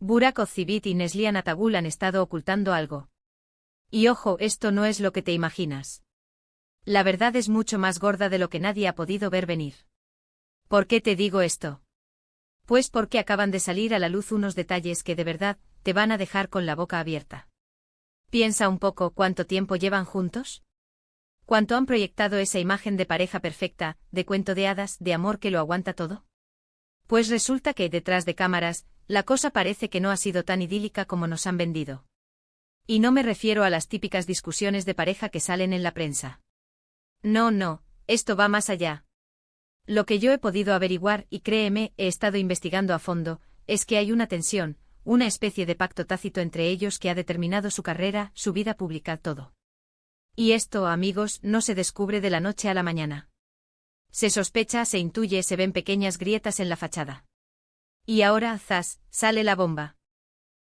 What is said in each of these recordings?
Burak Ozcivit y Neslihan Atagul han estado ocultando algo. Y ojo, esto no es lo que te imaginas. La verdad es mucho más gorda de lo que nadie ha podido ver venir. ¿Por qué te digo esto? Pues porque acaban de salir a la luz unos detalles que de verdad te van a dejar con la boca abierta. Piensa un poco cuánto tiempo llevan juntos. ¿Cuánto han proyectado esa imagen de pareja perfecta, de cuento de hadas, de amor que lo aguanta todo? Pues resulta que detrás de cámaras, la cosa parece que no ha sido tan idílica como nos han vendido. Y no me refiero a las típicas discusiones de pareja que salen en la prensa. No, esto va más allá. Lo que yo he podido averiguar, y créeme, he estado investigando a fondo, es que hay una tensión, una especie de pacto tácito entre ellos que ha determinado su carrera, su vida pública, todo. Y esto, amigos, no se descubre de la noche a la mañana. Se sospecha, se intuye, se ven pequeñas grietas en la fachada. Y ahora, zas, sale la bomba.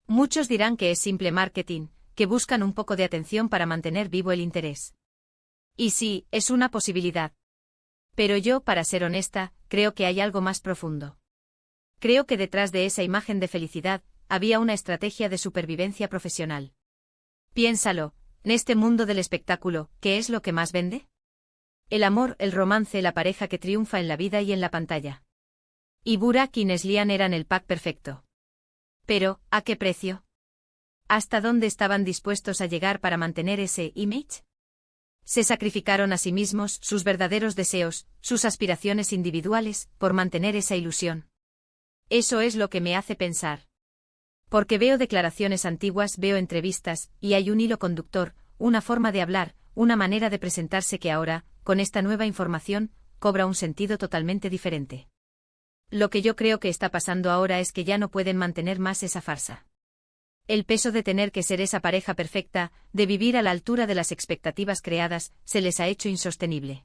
Muchos dirán que es simple marketing, que buscan un poco de atención para mantener vivo el interés. Y sí, es una posibilidad. Pero yo, para ser honesta, creo que hay algo más profundo. Creo que detrás de esa imagen de felicidad, había una estrategia de supervivencia profesional. Piénsalo, en este mundo del espectáculo, ¿qué es lo que más vende? El amor, el romance, la pareja que triunfa en la vida y en la pantalla. Y Burak y Neslihan eran el pack perfecto. Pero, ¿a qué precio? ¿Hasta dónde estaban dispuestos a llegar para mantener ese image? Se sacrificaron a sí mismos, sus verdaderos deseos, sus aspiraciones individuales, por mantener esa ilusión. Eso es lo que me hace pensar. Porque veo declaraciones antiguas, veo entrevistas, y hay un hilo conductor, una forma de hablar, una manera de presentarse que ahora, con esta nueva información, cobra un sentido totalmente diferente. Lo que yo creo que está pasando ahora es que ya no pueden mantener más esa farsa. El peso de tener que ser esa pareja perfecta, de vivir a la altura de las expectativas creadas, se les ha hecho insostenible.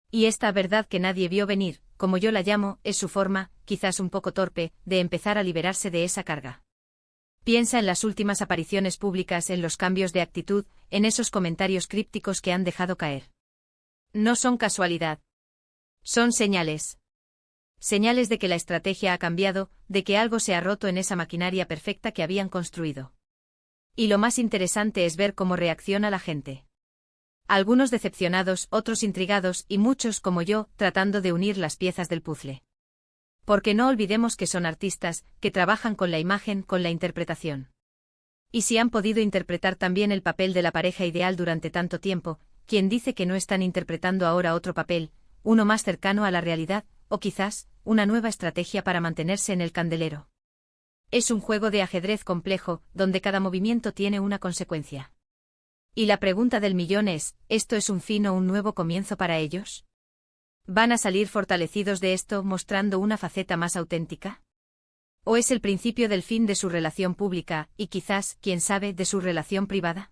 Y esta verdad que nadie vio venir, como yo la llamo, es su forma, quizás un poco torpe, de empezar a liberarse de esa carga. Piensa en las últimas apariciones públicas, en los cambios de actitud, en esos comentarios crípticos que han dejado caer. No son casualidad. Son señales. Señales de que la estrategia ha cambiado, de que algo se ha roto en esa maquinaria perfecta que habían construido. Y lo más interesante es ver cómo reacciona la gente. Algunos decepcionados, otros intrigados y muchos como yo, tratando de unir las piezas del puzzle. Porque no olvidemos que son artistas, que trabajan con la imagen, con la interpretación. Y si han podido interpretar también el papel de la pareja ideal durante tanto tiempo, ¿quién dice que no están interpretando ahora otro papel, uno más cercano a la realidad, o quizás, una nueva estrategia para mantenerse en el candelero? Es un juego de ajedrez complejo, donde cada movimiento tiene una consecuencia. Y la pregunta del millón es, ¿esto es un fin o un nuevo comienzo para ellos? ¿Van a salir fortalecidos de esto mostrando una faceta más auténtica? ¿O es el principio del fin de su relación pública, y quizás, quién sabe, de su relación privada?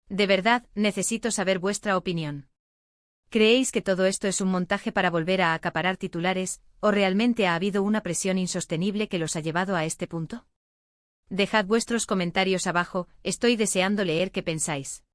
De verdad, necesito saber vuestra opinión. ¿Creéis que todo esto es un montaje para volver a acaparar titulares, o realmente ha habido una presión insostenible que los ha llevado a este punto? Dejad vuestros comentarios abajo, estoy deseando leer qué pensáis.